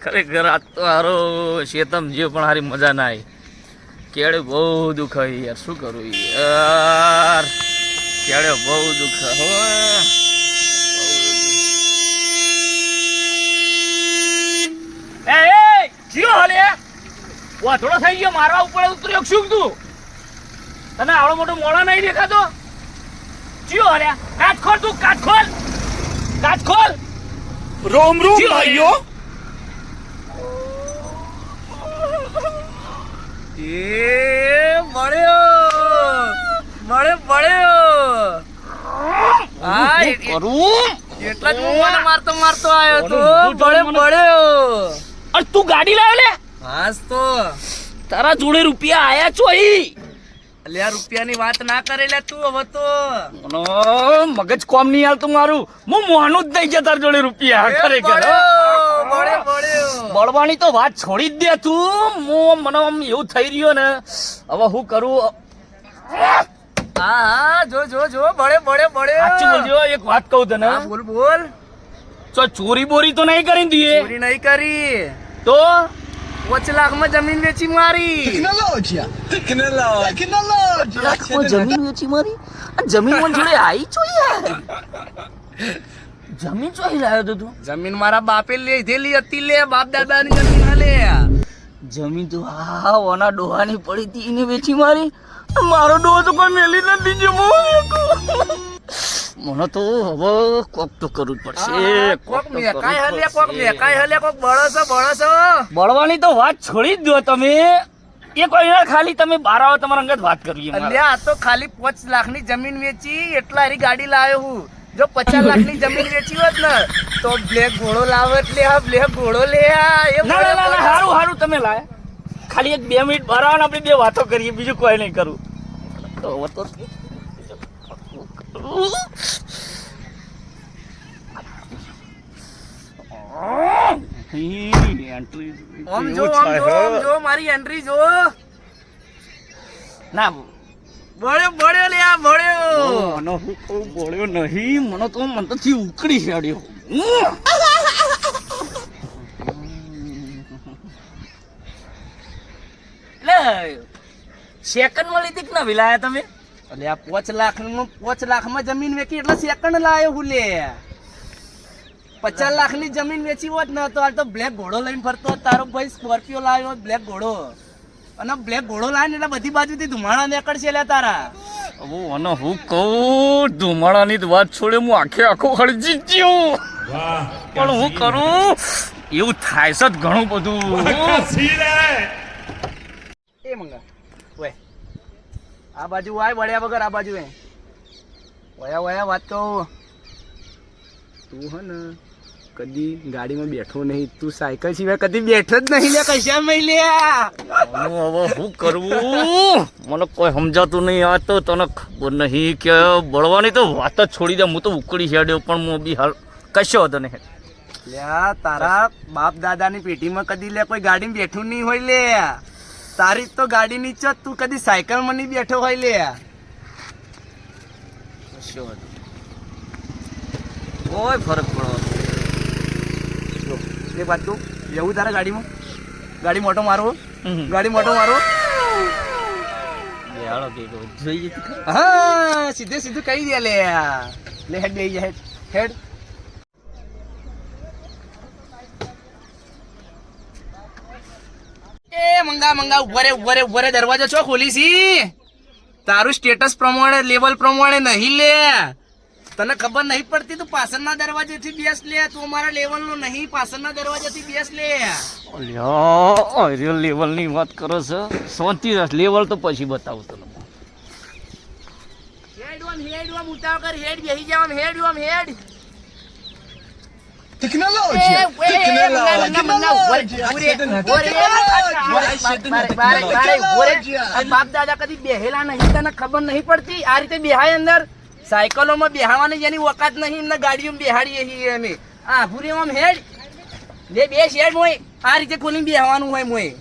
ખરેખર આજ તો હારો શેતમ જે પણ હારી મજા ના આવી. કેળે બહુ દુઃખ આવી યાર, શું કરું યાર, કેળે બહુ દુઃખ હો. જીઓ હાલે વાથોડો થઈ ગયો, મારવા ઉપર ઉતર્યો શું તું? તને આવડો મોટો મોળા નહીં દેખાતો? જીઓ હાલે કાચ ખોલ, તું કાચ ખોલ, કાચ ખોલ. रोम रोम भाइयों. ये એટલા જ હું મને મારતો આવ્યો તો બળ્યો. અરે તું ગાડી લાવ્યો લે? હાસ તો તારા જોડે રૂપિયા આયા છો ઈ? અલ્યા રૂપિયાની વાત ના કરે લે તું. હવે તો મગજ કોમ નહીં હાલતું મારું. હું મોહનું જ નહીં છે તાર જોડે રૂપિયા. ખરેખર બળવાની તો વાત છોડી જ દે તું. મને આમ એવું થઈ રહ્યો ને, હવે હું કરું? હા જો બળે સાચું બોલજો. એક વાત કહું તને. બોલ. ચોરી બોરી તો નહીં કરી દીએ? ચોરી નહીં કરી તો 5 લાખમાં જમીન વેચી મારી. જમીન વેચી મારી. જમીન મને જોડે આવી છો યાર. જમીન ચોઈ લાવ્યો તો તું? જમીન મારા બાપે લીધેલી હતી લે, બાપ દાદાની જમીન હલે. જમીન તો હા ઓના ડોહાની પડી હતી, એને વેચી મારી. મારો ડોહો તો કોઈ મેલી નથી જે મને તો હવે કોક તો કરવું જ પડશે. બળવાની તો વાત છોડી જ દો તમે. એ કોઈ ખાલી તમે બાર આવો તમારા અંગત વાત કરવી. આ તો ખાલી 5 લાખની જમીન વેચી એટલા હારી ગાડી લાવ્યો હું. જો 50 લાખની જમીન વેચી હોત ને તો બ્લેક ઘોડો લાવે એટલે આ બ્લેક ઘોડો લે. સારું તમે લાયા. ખાલી 1-2 મિનિટ બહાર આવો ને આપણે 2 વાતો કરીએ, બીજું કોઈ નહીં કરું. તો મારી એન્ટ્રી જો ના. બળ્યો લે આ બળ્યો. મને હું કહું બળ્યો નહીં, મને તો મંતથી ઉકળી છાડ્યો. સેકન્ડ માં લીધી ના વિલાયા તમે? એટલે આ 5 લાખમાં જમીન વેચી એટલે સેકન્ડ લાયો હું લે. 50 લાખની જમીન વેચી હોત ને તો આ તો બ્લેક ઘોડો લઈને ફરતો. તારો ભાઈ સ્કોર્પિયો લાવ્યો બ્લેક ઘોડો, અને બ્લેક ઘોડો લાવીને એટલે બધી બાજુથી ધુમાડા નીકળશે લે તારા. અને હું કહું ધુમાડાની વાત છોડે, હું આખો ખર્ચી ગયો. પણ હું કરું એવું થાય છે ઘણું બધું. એ મંગા વે આ બાજુ આય બળ્યા વગર આ બાજુ વયા વાત કહું. તું હે ને કદી ગાડીમાં બેઠો નહીં, તું સાયકલ સિવાય કદી બેઠો જ નહીં લે. કશા મય લે હવે શું કરવું મને કોઈ સમજાતું નહીં. આ તો તને ખબર નહીં કે બળવાની તો વાત જ છોડી દે. હું તો ઉકળી છાડ્યો પણ હું બી હાલ કશો હતો નહીં. તારા બાપ દાદાની પેટીમાં કદી લે કોઈ ગાડીમાં બેઠું નહીં હોય લે. તારી તો ગાડી નીચે તું કદી સાયકલમાં નહીં બેઠો હોય લે. કોઈ ફરક પડો એ વાત તું એવું તારા ગાડીમાં ગાડી મોટો મારો હા સીધું કહી દે લે હેડ બે હેડ. એ મંગા ઉભરે દરવાજો છો ખોલી છી? તારું સ્ટેટસ પ્રમાણે લેવલ પ્રમાણે નહીં લે. તને ખબર નહીં પડતી? તું પાછળના દરવાજેથી બેસ લે. તું અમારા લેવલ નો નહીં, પાછળના દરવાજેથી બેસ લે. લેવલ ની વાત કરો છો? શાંતિ લેવલ તો પછી બતાવું તને. હેડ ઉતાવ કર, હેડ બેહી જાવ, હેડ બાપ દાદા કદી બેહેલા નહીં, તને ખબર નહીં પડતી? આ રીતે બેહાય અંદર. સાયકલોમાં બેહાવાની જેની વકાત નહીં, એમને ગાડીઓમાં બેહાડીએ છીએ અમે. આ ભૂરી આમ હેડ લે, બેસ હેડ મોય. આ રીતે ખોલી બેહવાનું હોય મોય.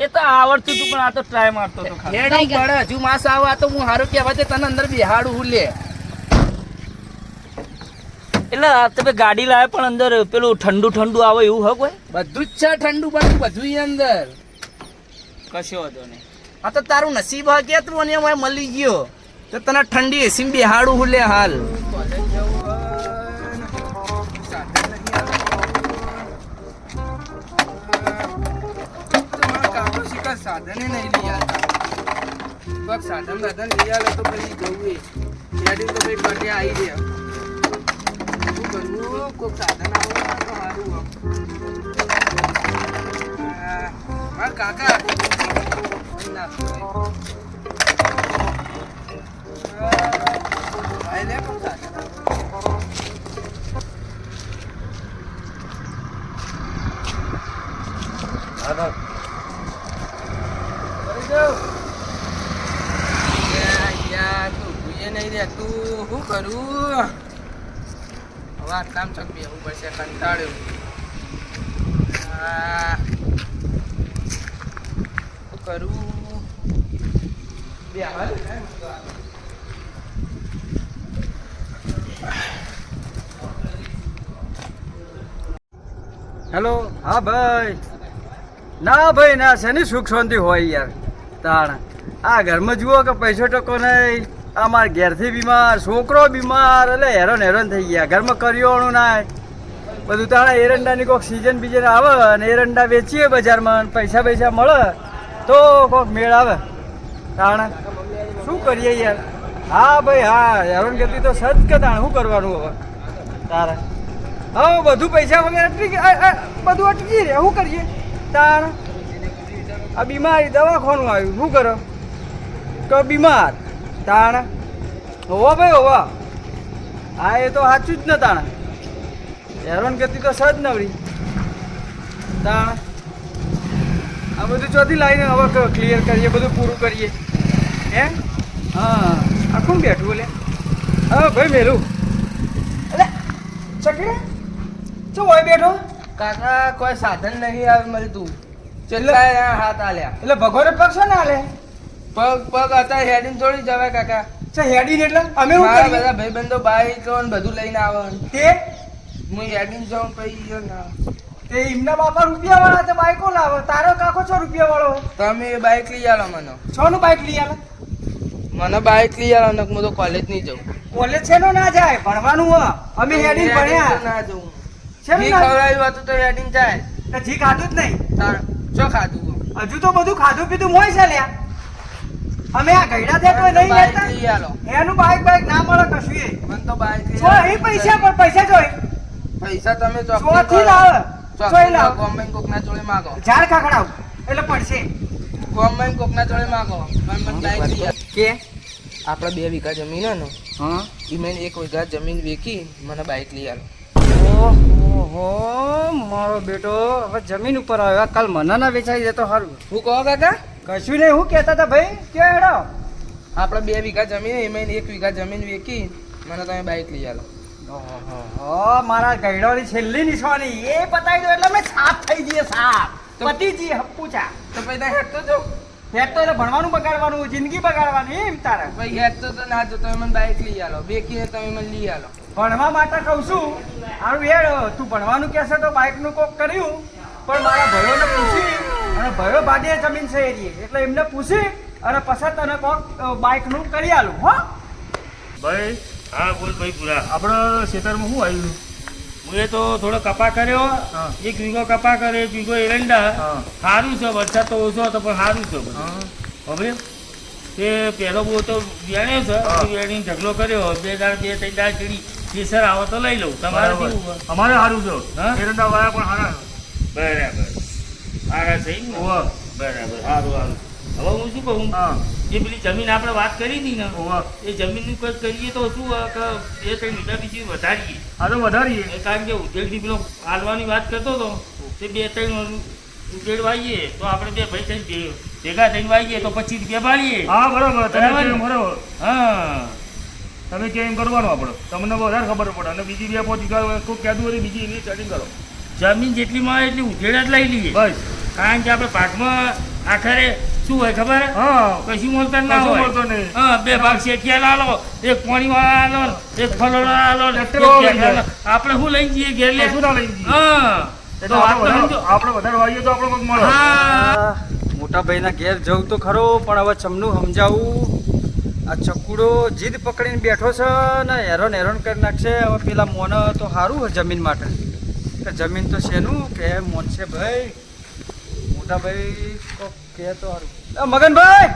એ તો આવડતું હતું પણ આ તો ટ્રાય મારતો હતો. હેડ પડે હજુ માસ આવે. આ તો હું હારું કહેવા છે તને અંદર બેહાડું હું લે. એટલે આ તમે ગાડી લાવે પણ અંદર પેલું ઠંડુ ઠંડુ આવે એવું હોય કોઈ? બધું જ છે ઠંડુ બંડુ બધું ઈ અંદર. કશો વાંધો નહીં. આ તો તારું નસીબ હા કે તું અને મને મળી ગયો તો તને ઠંડી એસી બેહાડું હું લે હાલ. કોલેજ જવું સાધન નહીં આવે. કાકો શિકાર સાધને નહીં લઈ આવતા. કોઈક સાધન સાધન લઈ આવે તો પછી જવું એ ગાડી તો ભાઈ પટે આવી રહ્યા. શું કરવું? કોઈક સાધન આવે તો સારું આમ. હા કાકા ના ભાઈ લે કોઈક સાધન આવે. તું શું કરું હવે આટલામ ચક બેહવું પડશે કંટાળ્યો. શું કરું બે હાલ. હેલો. હા ભાઈ. ના ભાઈ ના શેની સુખ શાંતિ હોય યાર. તાણ આ ઘરમાં જુઓ કે પૈસો ટકો નહીં. આ મારા ઘેરથી બીમાર, છોકરો બીમાર, એટલે હેરાન હેરાન થઈ ગયા. ઘરમાં કરિયાણું ના બધું. તાણે એરંડાની કોઈક સિઝન બીજન આવે અને એરંડા વેચીએ બજારમાં, પૈસા પૈસા મળે તો કોઈક મેળ આવે. તાણે શું કરીએ યાર. હા ભાઈ હા, હેરાન ગતિ તો સજ કે તાણે શું કરવાનું હવે તારે. હા બધું પૈસા વગેરે બધું અટકી રહે. શું કરીએ તાર. આ બીમારી દવાખાનું આવ્યું, શું કરો તો બીમાર તાણ. હોવા ભાઈ હોવા. હા એ તો સાચું જ ને તાણ. હેરાન ગતિ તો સજ નવરી તાણ. આ બધું ચોથી લાવીને હવે ક્લિયર કરીએ, બધું પૂરું કરીએ. હે હા આખું બેઠું બોલે. હા ભાઈ મેલું એટલે ચકડે શું હોય બેઠો. કાકા કોઈ સાધન નહીં આવે મળતું. કેટલા હાથ આલ્યા એટલે ભગોરે પગ છે ને હાલે. પગ પગ અત્યારે હેડીને થોડી જવાય કાકા. હેડી એટલે અમે શું મારા કરીએ? બધા ભાઈબંધો બાઈક ને બધું લઈને આવે. તે હું હેડીને જાઉં પછી ના તે એમના બાપા રૂપિયા વાળા છે, બાઈકો લાવે. તારો કાકો છો રૂપિયા વાળો. તમે બાઈક લઈ આલો મને. છોનું બાઈક લઈ આવે. મને બાઈક લઈ આલો ને હું તો કોલેજ નહીં જાઉં. કોલેજ છે નો ના જાય, ભણવાનું હ. અમે હેડીને ભણ્યા. ના જવું. શેનું ઘી ના? ખવડાવ્યું હતું તો હેડીને જાય. તે જી ખાધું જ નહીં. તાર શું ખાધું? હજુ તો બધું ખાધું પીધું મોય છે લ્યા. અમે આ ગયડા થયા તો નહીં બાઈક લેતા. લઈ આલો. એનું બાઈક બાઈક ના મળે કશું એ. મને તો બાઈક લઈ જો એ પૈસા પણ પૈસા જોઈ. પૈસા તમે ચોથી લાવે. ચોઈ લાવ. ગવર્મેન્ટ કોકના જોડે માગો. ઝાડ ખાખડાવ એટલે પડશે. ગવર્મેન્ટ કોકના જોડે માગો. મને બાઈક લઈ આલો. કે આપણે 2 વીઘા જમીન હે ને હા એમાં 1 વીઘા જમીન વેચી મને બાઈક લઈ આલો. ઓહો મારો બેટો હવે જમીન ઉપર આવ્યો. કાલ મને ના વેચાઈ જતો સારું. હું કહો કાકા કશું નહીં. હું કહેતા હતા ભાઈ કે હેડો આપણે 2 વીઘા જમીન એમાં 1 વીઘા જમીન વેચી મને તમે બાઈક લઈ આલો. ઓહો મારા ગઈડોની છેલ્લી નિશાની એ બતાવી દો એટલે અમે સાફ થઈ જઈએ. સાફ પતિજી હપ્પુચા. તો પછી ત્યાં હેઠતો જાઉં. હેડ તો એટલે ભણવાનું બગાડવાનું, જિંદગી બગાડવાની એમ તારે. ભાઈ હેઠતો તો ના જો તમે મને બાઈક લઈ આલો. વેચીને તમે મને લઈ આલો. ભણવા માટે કહું છું. હારું હેડ તું ભણવાનું કહેશે તો બાઇકનું કોક કર્યું પણ મારા ભાઈઓને પૂછી અને ભાઈઓ બાદે જમીન છે એરી એટલે એમને પૂછી અને પછી તને કોક બાઇકનું કરી આલું. હો ભાઈ હા બોલ ભાઈ પૂરા આપણા ખેતરમાં શું આવ્યું? હું એ તો થોડો કપા કર્યો. 1 વીઘો કપા કર્યો, 1 વીઘો એરંડા. સારું છે, વરસાદ તો ઓછો હતો પણ સારું છે બધું. હવે તે પહેલો બહુ તો વેણ્યો છે, વેણીને ઢગલો કર્યો. 2 દાળ 2-3 દાળ ચીડી કેસર આવો તો લઈ લઉં. તમારે કેવું? અમારે સારું છે. હા એરંડા વાયા પણ સારા. બરાબર સારા છે ને? બરાબર સારું સારું. હવે હું શું કહું, હા જે પેલી જમીન આપણે વાત કરી હતી ને ઓવા એ જમીનનું કંઈક કરીએ તો શું કે 2-3 વીઘા બીજી વધારીએ. આ તો વધારીએ. એ કારણ કે ઉદ્યોગથી પેલો હાલવાની વાત કરતો હતો તે 2-3 ઉદ્યોગ વાવીએ તો આપણે 2 ભાઈ થઈને ભેગા થઈને વાવીએ તો 25 રૂપિયા ભાળીએ. હા બરાબર. તમે બરાબર. કેમ બરાબર. હા તમે કેમ કરવાનું આપણે તમને વધારે ખબર પડે. અને બીજી 2-5 વીઘા કોઈ કહેતું હોય બીજી એની સેટિંગ કરો. જમીન જેટલી મળે એટલી ઉધેડ જ લઈ લઈએ. બસ કારણ કે આપણે પાકમાં આખરે શું હોય ખબર હે? હા કશું મળતા ના કશું હોય મળતો નહીં. હા, બે ભાગ શેઠિયા લાલો, એક પાણી વાળા લાલો, એક ફલોડા લાલો, એક ટ્રેક્ટર વાળો લઈ ઘેર લાલો. આપણે શું લઈ જઈએ ઘેર લે? કશું ના લઈ જઈએ. હા એટલે તો વાત તો સમજો. આપણે વધારે વાઈએ તો આપણે કોઈક મળે. હા મોટા ભાઈના ઘેર જવું તો ખરો, પણ હવે ચમનું સમજાવું. આ ચકુડો જીદ પકડીને બેઠો છે ને હેરાન કરી નાખશે. હવે પેલા મોન તો સારું હોય જમીન માટે, કે જમીન તો શેનું કે મોન છે ભાઈ. મોટા ભાઈ કોક કે તો સારું. મગનભાઈ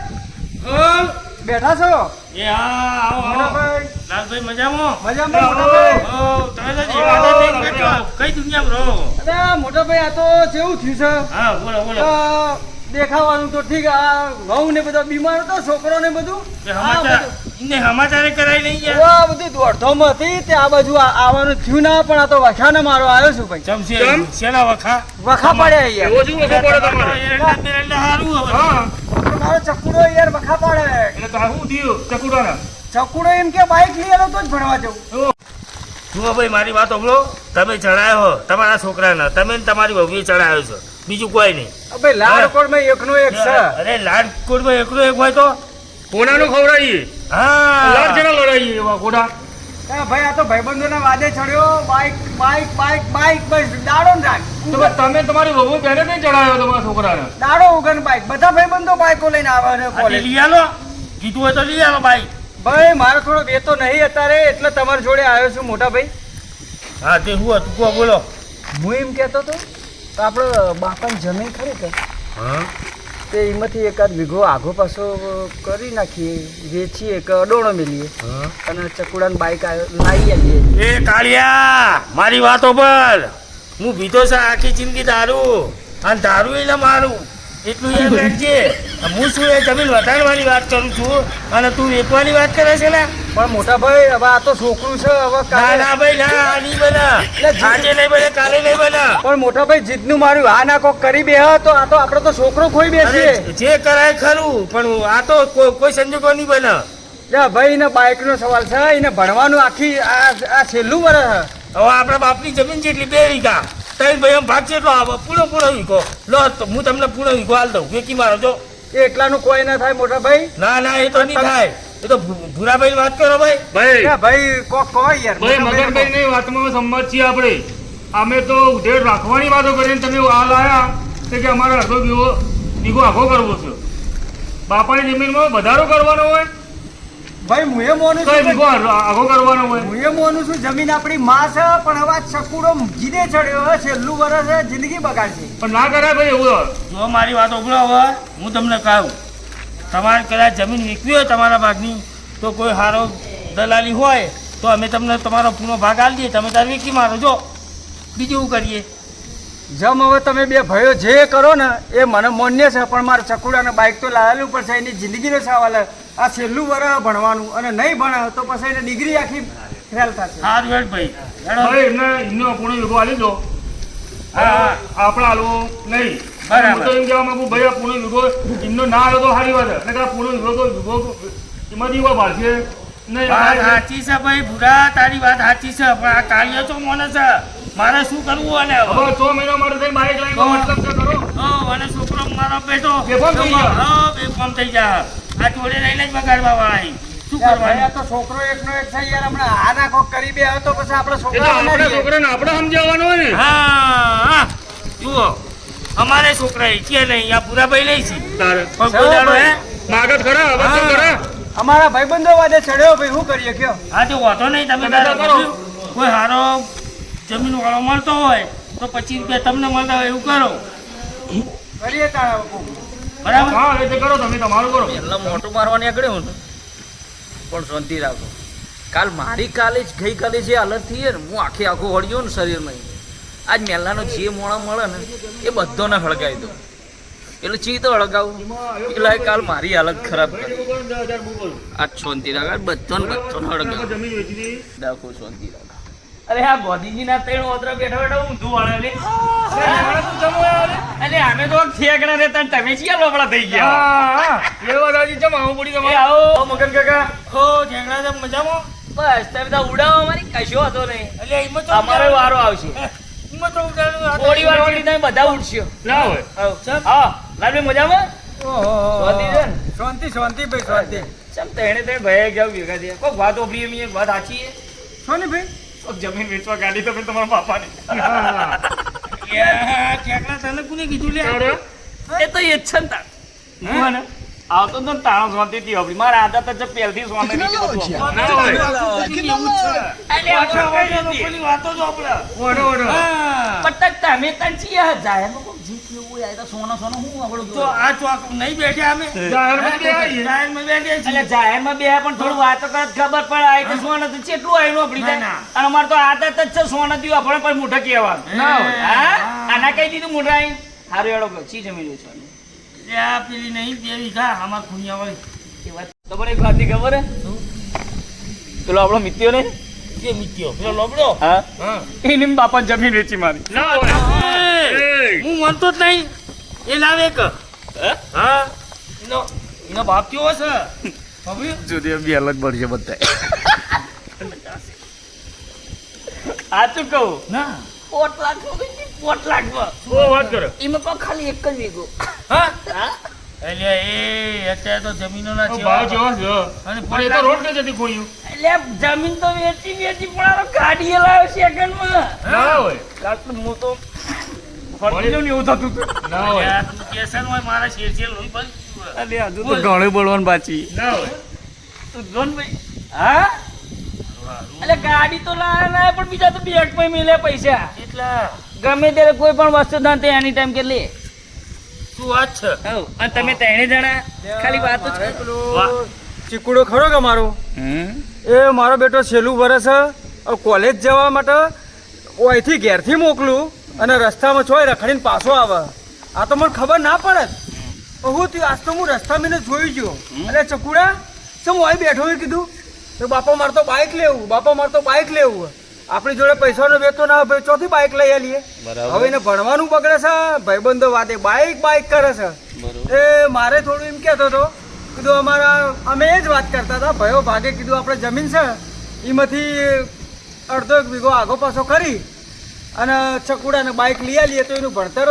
હા. બેઠા છો? એ હા આવો આવો મોટાભાઈ લાલભાઈ મજામાં? મજામાં મોટાભાઈ? ઓ તમે તો જીવાતા નહીં બેઠો. કઈ દુનિયામાં રહો? અરે મોટાભાઈ આ તો કેવું થયું છે? હા બોલો બોલો. આ દેખાવાનું તો ઠીક, આ ઘઉં ને બધા બીમાર હતો, છોકરો ને બધું એ સમાચાર ઇને સમાચારે કરાઈ નહીં યાર. આ બધું દોડધામ હતી તે આ બાજુ આવવાનું થયું ના, પણ આ તો વખાને મારો આવ્યો છું ભાઈ. ચમચે શેના વખા? વખા પડ્યા યાર. એવો જ ઊભો પડે તમારે. એરંડા બેરંડા હારું હવે. હા મારો ચકુડો યાર વખા પડે. એટલે તો આ શું થયું ચકુડાના? ચકુડો એમ કે બાઈક લઈ આવ્યો તો જ ભણવા જવું. જુઓ ભાઈ મારી વાત સાંભળો. તમે ચડાયો તમારા છોકરાને, તમે ને તમારી વહુએ ચડાયો છે, બીજું કોઈ નહીં. ભાઈ લાડકોડમાં એકનો એક છે. અરે લાડકોટમાં એકલો એક હોય તો કોનાનું ખવડાવીએ? હા લાડ જણા લડાઈએ એવા ઘોડા. હા ભાઈ આ તો ભાઈબંધોના વાદે ચડ્યો. બાઈક બાઈક બાઈક બાઈક બસ દાડો ને રાખ. તો બસ તમે તમારી વહુ પહેલે નહીં ચડાવ્યો તમારા છોકરાને? દાડો ઉગન બાઈક. બધા ભાઈબંધો બાઈકો લઈને આવે છે આજે કોલેજ. લઈ આલો, કીધું હોય તો લઈ આલો ભાઈ. ભાઈ મારો થોડો વેતો નહીં અત્યારે, એટલે તમારી જોડે આવ્યો છું મોટા ભાઈ. હા તે શું હતું કહો બોલો. હું એમ કહેતો હતો તો આપણે બાપાની જમીન ખરી કે હા તે એમાંથી એકાદ વીઘો આઘો પાછો કરી નાખીએ, વેચીએ કે અડોણો મેલીએ અને ચકુડાને બાઈક લાવી આવીએ. એ કાળિયા મારી વાતો પર હું પીધો છે આખી જિંદગી દારૂ, અને દારૂ એને મારું એટલું યાદ રાખજે. હું શું એ જમીન વધારવાની વાત કરું છું અને તું વેચવાની વાત કરે છે ને? પણ મોટા ભાઈ હવે આ તો છોકરું છે, હવે ના કાલે. ના ભાઈ ના આ નહીં બને. આજે નહીં બને કાલે નહીં બને. પણ મોટા ભાઈ જીદનું મારું આ ના કોક કરી બે તો આ તો આપણો તો છોકરો ખોઈ બેસીએ. અરે જે કરાય ખરું, પણ આ તો કોઈ સંજોગો નહીં બને. જા ભાઈ ને બાઈક નો સવાલ છે, એને ભણવાનું આખી આ છેલ્લું વર્ષ. હવે આપણા બાપની જમીન જેટલી 2 વીઘા, 3 ભાઈ એમ ભાગ કેટલો આવે? પૂરો વીઘો લો તો હું તમને પૂરો વીઘો હાલ દઉં, વેકી મારો જો. એ એકલાનું કોઈ ના થાય મોટા ભાઈ. ના ના એ તો નહીં થાય. એ તો ભૂરાભાઈ વાત કરો ભાઈ. ભાઈ યા ભાઈ કોક કહો યાર. ભાઈ મોટા ભાઈને મગનભાઈની વાતમાં સંમત છીએ આપણે. અમે તો ઉધેડ રાખવાની વાતો કરીને તમે આ લાયા કે અમારે અડધો વીઘો આખો કરવો છે. બાપાની જમીનમાં વધારો કરવાનો હોય, ભાઈ હું એ માનું કઈ છું વીઘો આખો કરવાનો હોય. હું એ માનું છું જમીન આપણી માં છે, પણ હવે આ ચકુડો જીદે ચડ્યો હવે છેલ્લું વર્ષ છે, જિંદગી બગાડશે. પણ ના કરાય ભાઈ એવું. જો મારી વાત સાંભળો હવે હું તમને કહું, તમારે કદાચ જમીન વિકવી હોય તમારા ભાગની તો કોઈ સારો દલાલી હોય તો અમે તમને તમારો પૂરો ભાગ આપી દઈએ, તમે તાર વેચી મારો જો, બીજું શું કરીએ. જમ હવે તમે બે ભાઈઓ જે કરો ને એ મને માન્ય છે, પણ મારે ચકુડાને બાઈક તો લાવેલું પડશે. એની જિંદગીનો સવાલ છે. આ છેલ્લું વર્ષ ભણવાનું, અને નહીં ભણે તો પછી એને ડિગ્રી આખી ફેલ થશે. સારું હેડ ભાઈ હેડો. હવે એમને પૂર્ણ વીઘો આલી દો. હા આપણે આલવું નહીં. બરાબર. હું તો એમ કહેવા માંગુ ભાઈ આ પૂર્ણ વીઘો એમનો ના આવ્યો તો સારી વાત છે. એટલે કે આ પૂર્ણ વીઘો એમાંથી કોઈ ભાળશે નહીં. વાત સાચી છે ભાઈ ભૂરા, તારી વાત સાચી છે, પણ આ કાળિયો તો મોને છે. મારે શું કરવું અને હવે? હવે 6 મહિના માટે થઈને બાઈક લાવીને મતલબ છે કરો. અને છોકરો મારો બેટો બેફામ થઈ ગયા. હા બેફામ થઈ જાય. આ જોડે લઈને જ બગાડવા વાળા શું ભાઈ કરવાનું? આ તો છોકરો એકનો એક છે યાર. હમણાં આ ના કોક કરી બે તો પછી આપણે એ તો છોકરા આપણા બનાવીએ. છોકરાને આપણે સમજાવવાનું હોય ને. હા જુઓ અમારે છોકરા છે નહીં, આ ભૂરાભાઈ નહીં છે તારે પણ કોઈ દાડો હે માગત ખરા હવે તો હા. ખરા. અમારા ભાઈબંધો વાદે ચડ્યો ભાઈ, શું કરીએ કયો? હા તો વાંધો નહીં. તમે તમે તારે તો કરો. કોઈ સારો જમીન વાળો મળતો હોય તો 25 રૂપિયા તમને મળતા હોય એવું કરો, કરીએ તારા બાપુ. બરાબર? હા એ તો કરો તમે તમારું કરો. એટલે મોટું મારવા નીકળ્યો ને પણ શાંતિ રાખો. કાલે જ ગઈકાલે જે હાલત થઈ ને, હું આખું હળગ્યો ને શરીરમાં. આજ મેલાનો જે મોણા મળે ને એ બધોને હળગાવી દો. એટલે ચી તો હળગાવું એટલે કાલ મારી હાલત ખરાબ કરી. આજ શાંતિ રાખ, બધાને હળગાવ. જમીન વેચી હતી. દાખો શાંતિ રાખ. અરે આ ગોધીજી ના 3 ઓતરા બેઠા બેઠા ઊંધું વાળે લે. અરે અમે તો ઠેકડા રહેતા ને તમે શિયા લોપડા થઈ ગયા. હા એ વાત આજે ચમ આવું પડી એ તમારે. આવો મગન કાકા હો ઠેકડા તો મજામાં. બસ તમે તો ઉડાવો, અમારી કશો હતો નહીં. એટલે એમાં તો અમારો વારો આવશે. એમાં તો ઉડાડ્યું. થોડી વાર સુધી તમે બધા ઉડશો. ના હોય. હા લાલભાઈ મજામાં? શાંતિ છે ને? શાંતિ શાંતિ ભાઈ શાંતિ. ચમ તેણે ભાઈ જાવ ભેગા થયા કોક વાત ઓપરી એમ એક વાત સાચી છે સોની ભાઈ કોક જમીન વેચવા ગાડી તમે તમારા બાપાની ઠેકડા તને કોને કીધું લે એ તો એ જ છે ને તાર હું ને આવતો તો ને તાણો શાંતિથી આપણી મારા આદત જ પહેલથી શાંતિ ના હોય. એવું જ છે વાતો જો આપણે ઓઢો ઓઢો પટક તમે તન ચિયા જાહેરમાં કોક જે કેવું હોય આ તો સોનો સોનો હું આપણું તો આ ચોક નહીં બેઠા અમે જાહેરમાં બે આવીએ. જાહેરમાં બેઠા છીએ. એટલે જાહેરમાં બે પણ થોડું વાતો કરે તો ખબર પડે આ તો સોનું તો કેટલું આયનું આપણી ના, જાય ના. અને અમારે તો આદત જ છે સોનું થયું આપણે પણ મોઢા કહેવાનું ના હોય. હા આના કઈ દીધું મોઢા અહીં હારું એડો ચી જમીન વેચવાની એ આ પેલી નહીં બે વીઘા આમાં ખૂણિયા હોય એ વાત તમને એક વાતની ખબર હે પેલો આપણો મિત્યો ને જે મીઠ્યો પેલો લોબડો હા હા એની બાપા જમીન વેચી મારી ના હોય. હું માનતો જ નહીં એ લાવે એક હા એનો બાપ કેવો છે હવે જુદી બે અલગ પડશે બધા આ તું કહું ના 4 લાખ ઓ વાત કરે એમાં પણ ખાલી એક જ વીઘો હા હા એટલે એ અત્યારે તો જમીનોના ઓ ભાવ જેવો છે અને પણ એ તો રોડ ને જતી ખોયું એટલે જમીન તો વેચી પણ આ ગાડી લાવ્યો સેકન્ડમાં ના હોય લાગતું હું તો ફરતી જઉં ને એવું થતું હતું ના હોય તું કેસન હોય મારા શેર લોહી બળી અલે હજુ તો ઘણું બોલવાનું બાકી ના હોય તું જોન ભાઈ હા એટલે ગાડી તો ના પણ બીજા તો બેગ માં મિલે પૈસા એટલા ગમે ત્યારે કોઈ પણ વસ્તુ ના તે એની ટાઈમ કે લે શું વાત છે હવ અને તમે ત્રણે જણા ખાલી વાત જ મારે કરો. વાહ. પેલો ચીકુડો ખરો કે મારો એ મારો બેટો છેલ્લું વર્ષ કોલેજ જવા માટે ઓયથી ઘેરથી મોકલું અને રસ્તામાં છોય રખડીને પાછો આવે આ તો મને ખબર ના પડે હું થયું આજ તો હું રસ્તામાં એને જોઈ ગયો અરે ચકુડા ચમ ઓય બેઠો હોય કીધું તો બાપા મારે તો બાઇક લેવું બાપા મારે તો બાઇક લેવું આપણી જોડે પૈસાનો વેતો ના હોય ચોથી બાઇક લઈ આલીએ હવે એને ભણવાનું બગડે છે ભાઈબંધો વાતે બાઇક કરે છે એ મારે થોડું એમ કહેતો હતો કીધું અમે એ જ વાત કરતા હતા ભયો ભાગે કીધું આપણે જમીન છે એમાંથી અડધો એક વીઘો આગો પાછો કરી અને ચકુડાને બાઇક લઈ આલીએ તો એનું ભણતર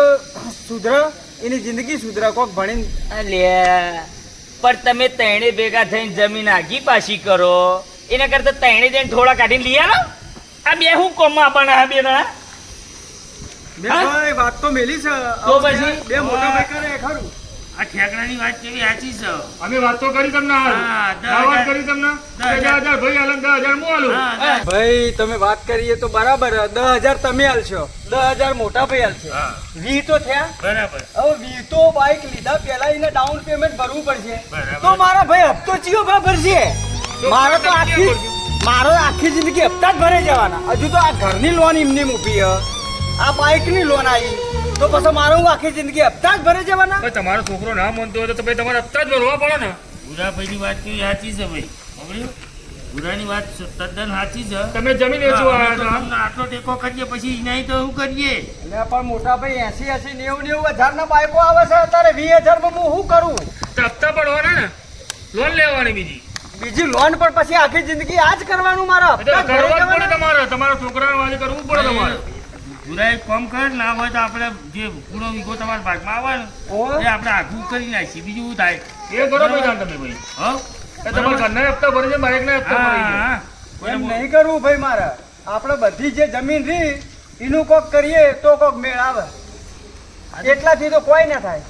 સુધરે એની જિંદગી સુધરે કોક ભણીને અલ્યા પણ તમે ત્રણે ભેગા થઈને જમીન આગી પાછી કરો એના કરતા ત્રણે જઈને થોડા કાઢીને લઈ આલો આ બે હું કોમમાં આપવાના આ બે ના બે ભાઈ વાત તો મેલી છે તો પછી? બે મોટા ભાઈ કરે ખરું આ ઠેકડાની વાત કેવી સાચી છે અમે વાત તો કરી તમને હાલ. હા, 10,000 આ વાત કરી તમને 10,000 ભાઈ હાલે 10,000 હું હાલું. હા, ભાઈ તમે વાત કરીએ તો બરાબર 10,000 તમે હાલશો 10,000 મોટા ભાઈ હાલશે હા. 20 તો થયા બરાબર હવે 20 તો બાઇક લીધા પહેલા એને ડાઉન પેમેન્ટ ભરવું પડશે બરાબર. તો મારા ભાઈ હપ્તો ચિયો ભરશે મારો તો આખી જિંદગી હપ્તા જ ભરે જવાના હજુ તો આ ઘરની લોન એમની મૂકી આ બાઇકની લોન આવી તો પછી મારો હું આખી જિંદગી હપ્તા જ ભરે જવાના ભાઈ, તમારો છોકરો ના માનતો હોય તો ભાઈ તમારે હપ્તા જ ભરવા પડે ને ભૂરાભાઈની વાત કેવી સાચી છે ભાઈ સાંભળ્યું? ભૂરાની વાત તદ્દન સાચી છે તમે જમીન વેચવા અમે આવ્યા તો હતા. તમને આટલો ટેકો કરીએ પછી નહીં તો શું કરીએ એટલે પણ મોટા ભાઈ 80 90 હજાર ના બાઇકો આવે છે અત્યારે 20,000 માં હું શું કરું તો હપ્તા ભરવાના ને લોન લેવાની બીજી બીજી લોન પણ પછી આખી જિંદગી આ જ કરવાનું મારા એ તો હપ્તા જ ભરે કરવા જ પડે જવાના. તમારે તમારા છોકરાને વાજે કરવું પડે તમારે ભૂરા એક કામ કર ના હોય તો આપણે જે પૂરો વીઘો તમારા ભાગમાં આવે ને ઓહો. એ આપણે આખું કરી નાખીએ બીજું શું થાય એ કરો ભાઈ જાણ તમે ભાઈ હો એ તમારા ઘરના હપ્તા ભરે છે બાઇકના હપ્તા ભરે છે હા એમ નહીં કરવું ભાઈ મારે આપણે બધી જે જમીન રહી એનું કોક કરીએ તો કોક મેળ આવે એટલાથી તો કોઈ ના થાય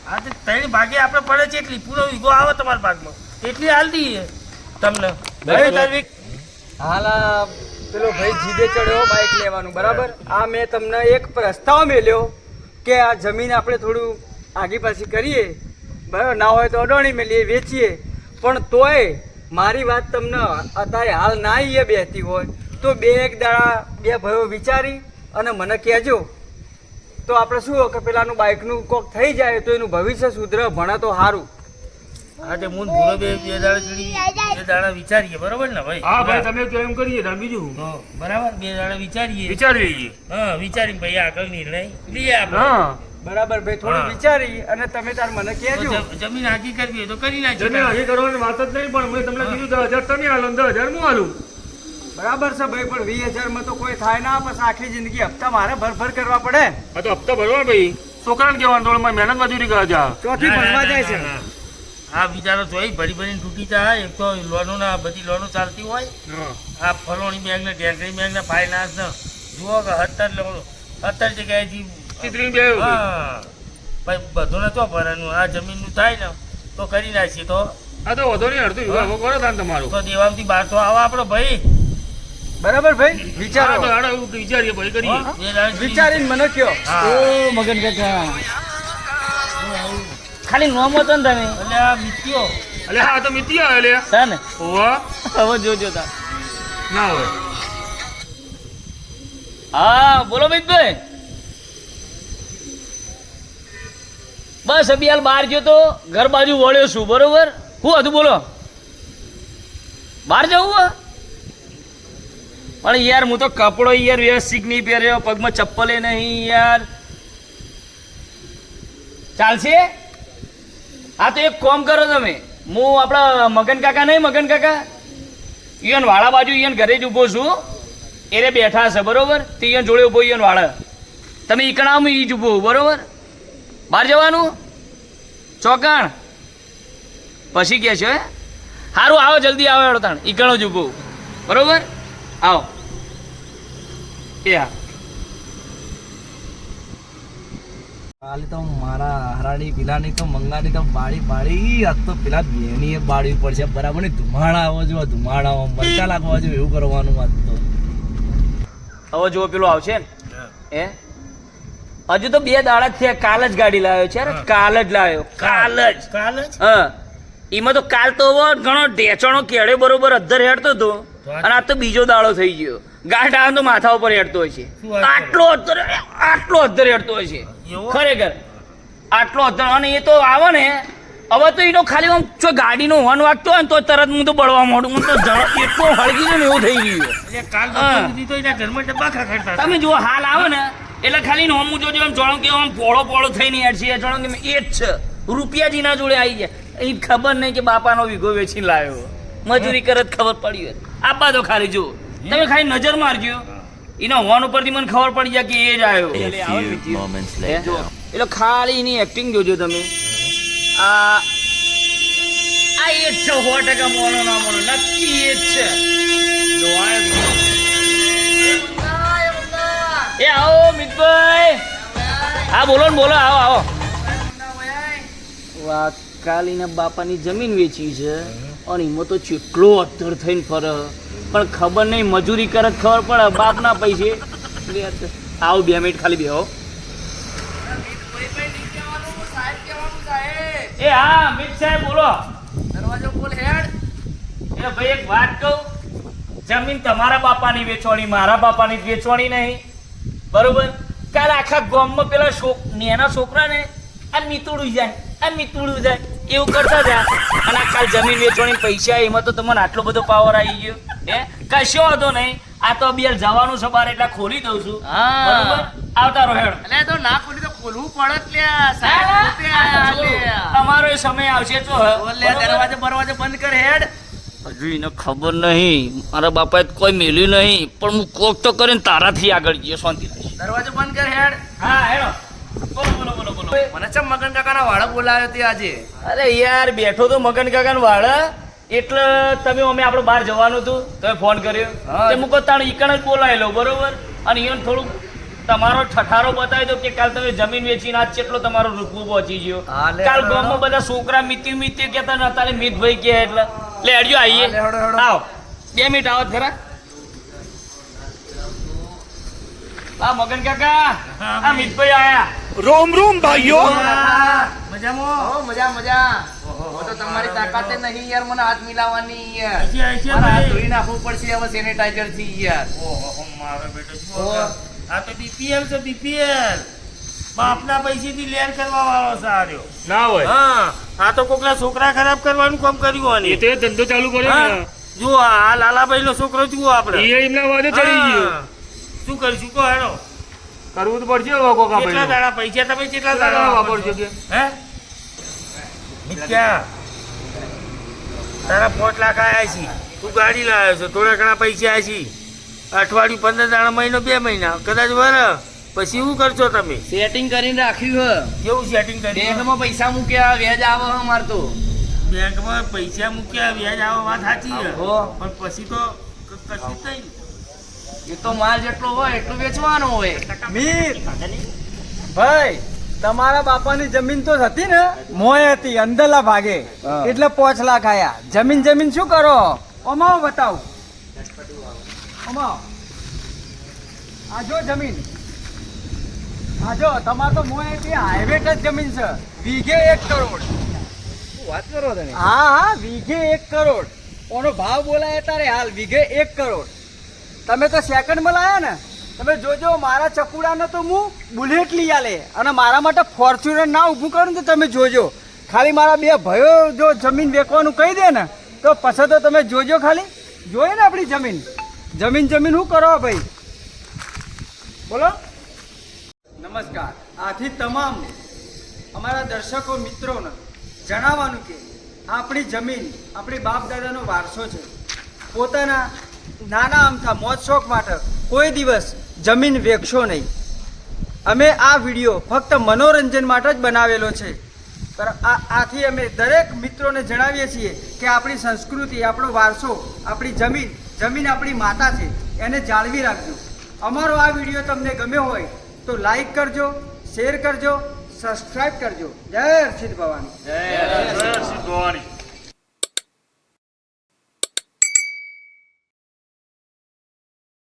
આ તો ત્રણ ભાગે આપણે પડે છે એટલી પૂરો વીઘો આવે તમારા ભાગમાં એટલી હાલ દઈએ તમને ભાઈ તારી હાલ આ પેલો ભાઈ જીદે ચડ્યો બાઇક લેવાનું બરાબર આ મેં તમને એક પ્રસ્તાવ મેલ્યો કે આ જમીન આપણે થોડું આગી પાછી કરીએ બરાબર ના હોય તો અડોણી મેલીએ વેચીએ પણ તોય મારી વાત તમને અત્યારે હાલ ના એ બેસતી હોય તો એક દાડા બે ભાઈઓ વિચારી અને મને કહેજો તો આપણે શું કે પેલાનું બાઇકનું કોક થઈ જાય તો એનું ભવિષ્ય સુધરે ભણે તો સારું હા તે મૂળ ભૂરો બે દાડા વિચારીએ બરોબર ને ભાઈ હા ભાઈ તમે કેમ કરીએ તાર બીજું તો બરાબર બે દાડા વિચારીએ વિચારી લઈએ હા વિચારીને ભાઈ આગળ નિર્ણય લઈએ આપણે હા બરાબર ભાઈ થોડું હા. વિચારી અને તમે તાર મને તો કહેજો જમીન આગી કરવી હોય તો કરી જમીન નાખીએ આગે કરવાની વાત જ નહીં પણ મેં તમને કીધું 10,000 તમે હાલો 10,000 હું હાલું બરાબર છે ભાઈ પણ 20,000 માં તો કોઈ થાય ના પછી આખી જિંદગી હપ્તા મારે ભરભર કરવા પડે આ તો હપ્તા ભરવા ભાઈ છોકરાને કહેવાનું થોડું મારી મહેનત મજૂરી કરે છે ચોથી ભણવા જાય છે આ બિચારો જોઈ ભરી ભરીને તૂટી જાય. એક તો લોનો ના બધી લોનો ચાલતી હોય. આ ફલોણી બેંક ને ઢેંકણી બેંક ને ફાઇનાન્સ ને જુઓ કે 70 જગ્યાએથી ચિત્રી બે હા ભાઈ બધું ને તો ભરવાનું. આ જમીનનું થાય ને તો કરી નાખીએ તો આ તો વધુ નહીં અડધું વિવાહ કરો તાન તમારું તો દેવામાંથી બહાર તો આવો આપણો ભાઈ. બરાબર ભાઈ હા, વિચારો તો હાડો એવું વિચારીએ ભાઈ કરીએ બે દાડે વિચારીને મને કયો હા. ઓ મગન કાકા ખાલી નોમ હતો ને તમે એટલે આ મિત્યો એટલે હા તો મિત્રી આવે લે છે ને ઓવા હવે જોજો તા ના હોય હા બોલો મિતભાઈ બસ અભિયાલ બહાર ગયો તો ઘર બાજુ વળ્યો છું બરોબર. શું હતું બોલો? બહાર જવું હે? પણ યાર હું તો કપડો યાર વ્યવસ્થિત નહીં પહેર્યો, પગમાં ચપ્પલે નહીં યાર. ચાલશે? હા તો એક કામ કરો તમે, હું આપણા મગન કાકા નહીં મગન કાકા ઈયન વાળા બાજુ ઈયન ઘરે જ ઊભો છું. એને બેઠા છે બરોબર, તે ઈયન જોડે ઊભો ઈયન વાળા. તમે ઈકણામાં ઈ જ ઊભો બરોબર. બહાર જવાનું ચોકાણ પછી કે છે સારું આવો જલ્દી આવો હેડો તાણ ઈકણો જ ઊભો બરોબર. આવો એ હા કાલે તો મારા હરાડી પીલાની તો મંગાની તો બાળી આજ તો પેલા બેની એ બાળવી પડશે બરાબર ને. ધુમાડા આવો જો ધુમાડા મરચા લાગવા જો એવું કરવાનું આજ તો. હવે જો પેલો આવશે ને એ હજુ તો 2 દાડા જ થયા. કાલ જ ગાડી લાવ્યો છે કાલ જ લાવ્યો કાલ જ. હા એમાં તો કાલ તો ઘણો ઢેચણો કેળે બરોબર અધ્ધર હેડતો હતો અને આ તો બીજો દાડો થઈ ગયો. ગાંઠ આવે તો માથા ઉપર હેડતો હોય છે. આટલો અધ્ધર હેડતો હોય છે ખરેખર આટલો અધ્ધર. અને એ તો આવે ને હવે તો એનો ખાલી આમ જો ગાડીનો હોર્ન વાગતો હોય ને તો તરત હું તો બળવા માંડું. હું તો એટલો હળગી ગયો ને એવું થઈ ગયું. એટલે કાલ હા. સુધી તો એના ઘરમાં ડબ્બા ખખડતા હતા. તમે જુઓ હાલ આવે ને એટલે ખાલી નોમું જોજો એમ જાણો કે આમ પોળો થઈને યાર છે જાણો કે એ જ છે. રૂપિયાજીના જોડે આવી જાય એ ખબર નહીં કે બાપાનો વીઘો વેચીને લાવ્યો. મજૂરી કરત ખબર પડી હોય આબા તો ખાલી જુઓ તમે ખાલી નજર મારજો એના હોર્ન ઉપરથી મને ખબર પડી જાય કે એ જ આવ્યો. એટલે ખાલી એની એક્ટિંગ જોજો તમે. આ એ જ છે 100% મોનો ના મોનો નક્કી એ જ છે. જો આવ્યો એ આવો મિતભાઈ. હા બોલો ને બોલો આવો આવો. વાહ કાલીના બાપાની જમીન વેચી છે અને એમાં તો ચેટલો અધર થઈને ફરે પણ ખબર નહીં મજૂરી કરે ખબર પડે બાપના પૈસે. આવો 2 મિનિટ ખાલી બેહો. એ હા મિત સાહેબ બોલો. દરવાજો બોલ હેડ. એ ભાઈ એક વાત કહું, જમીન તમારા બાપાની વેચવાની મારા બાપાની વેચવાની નહીં બરોબર. કાલ આખા ગામમાં પેલા નાના છોકરાને આ મીતુડું જાય એવું કરતા હતા અને આ કાલ જમીન વેચવાની પૈસા એમાં તો તમને આટલો બધો પાવર આવી ગયો. હે કશો હતો નહીં. આ તો અબિયાર જવાનું છે બાર એટલે ખોલી દઉં છું બરોબર. આવતા રહો હેડ. એટલે તો ના ખોલી તો ખોલવું પડે લ્યા સાહેબ પોતે આયા લ્યા. તમારો એ સમય આવશે તો દરવાજો બરવાજો બંધ કર હેડ. હજુ એને ખબર નહીં મારા બાપાએ કોઈ મેલ્યું નહીં પણ હું કોક તો કરીને તારાથી આગળ ગયો શાંતિ રાખી. દરવાજો બંધ કર હેડ. હા હેડો બોલો બોલો બોલો બોલો. મને ચમ મગન કાકાના વાળો બોલાવ્યો તે આજે. અરે યાર બેઠો તો મગન કાકાને વાળા એટલે તમે અમે આપણે બહાર જવાનું હતું તમે ફોન કર્યો તે મૂકો તાણ ઈકણ જ બોલાવી લો બરોબર. અને એને થોડુંક તમારો ઠઠારો બતાવી દો કે કાલ તમે જમીન વેચીને આજ કેટલો તમારો રૂપવો પહોંચી ગયો. કાલ ગામમાં બધા છોકરા મિત્યું કહેતા નતા ને મિતભાઈ કહે એટલે લે હેડજો આવીએ. આવો 2 મિનિટ આવો ખરા. આ મગન કાકા આ મિતભાઈ આયા. रोम रोम भाइयों મજામાં મજા મજા. હું તો તમારી તાકાતે નહીં યાર મને હાથ મિલાવવાની યાર. હજી મારે હાથ ભાઈ. ધોઈ નાખવું પડશે હવે સેનેટાઈઝર થી યાર. ઓહો મારો બેટો જુઓ આ તો બીપીએલ છે બીપીએલ બાપના પૈસેથી લેર કરવા વાળો સાર્યો. ના હોય હા આ તો કોકના છોકરા ખરાબ કરવાનું કામ કર્યું એ આને. તો એ ધંધો ચાલુ કર્યો હા, ને જુઓ આ લાલાભાઈ નો છોકરો જુઓ આપણે. એ એમના વાદે ચડી ગયો. હા. શું કરીશું કહો હેડો. કરવું તો પડશે હવે કોકા કેટલા ભાઈ દાડા પૈસા તમે કેટલા દાડા વાપરજો કે હે મિત્યા તારા 5 લાખ આયા છે તું ગાડી લાવ્યો છો થોડા ઘણા પૈસા આવ્યા છે અઠવાડિયું 15 દાડા મહિનો 2 મહિના કદાચ વર પછી શું કરશો તમે? સેટિંગ કરીને રાખ્યું કેવું સેટિંગ છે કર્યું? બેંકમાં પૈસા મૂક્યા વ્યાજ આવે અમાર તો બેંકમાં પૈસા મૂક્યા વ્યાજ આવે વાત સાચી છે હો. પણ પછી તો કશું જ નહીં. એ તો માલ જેટલો હોય એટલું વેચવાનો હોય. મીર ભાઈ તમારા બાપાની જમીન તો હતી ને મોય હતી અંદરલા ભાગે હા. એટલે 5 લાખ આયા. જમીન શું કરો? અમાવ બતાવ. અમાવ આ જો જમીન, આ જો તમારે તો મોય હતી હાઈવે ટચ જમીન છે. વીઘે 1 કરોડ. વાત કરો તમે. હા વીઘે 1 કરોડ. ઓનો ભાવ બોલાય તારે હાલ વીઘે 1 કરોડ. તમે તો સેકન્ડમાં લાયા ને. તમે જોજો મારા ચકુડાને તો હું બુલેટ લઈ આલે અને મારા માટે ફોર્ચ્યુનર ના ઊભું કરું ને તો તમે જોજો. ખાલી મારા બે ભાઈઓ જો જમીન વેચવાનું કહી દે ને તો પછી તો તમે જોજો. ખાલી જોઈએ ને આપણી જમીન શું કરો ભાઈ બોલો. નમસ્કાર. આથી તમામ અમારા દર્શકો મિત્રોને જણાવવાનું કે આપણી જમીન આપણી બાપ દાદાનો વારસો છે. પોતાના નાના અમથા મોજ શોખ માટે કોઈ દિવસ જમીન વેચશો નહીં. અમે આ વિડીયો ફક્ત મનોરંજન માટે જ બનાવેલો છે. આથી અમે દરેક મિત્રોને જણાવીએ છીએ કે આપણી સંસ્કૃતિ, આપણો વારસો, આપણી જમીન આપણી માતા છે, એને જાળવી રાખજો. અમારો આ વિડીયો તમને ગમ્યો હોય તો લાઈક કરજો, શેર કરજો, સબસ્ક્રાઈબ કરજો. જય સિદ્ધ ભવાની. જય શ્રી ભવાની.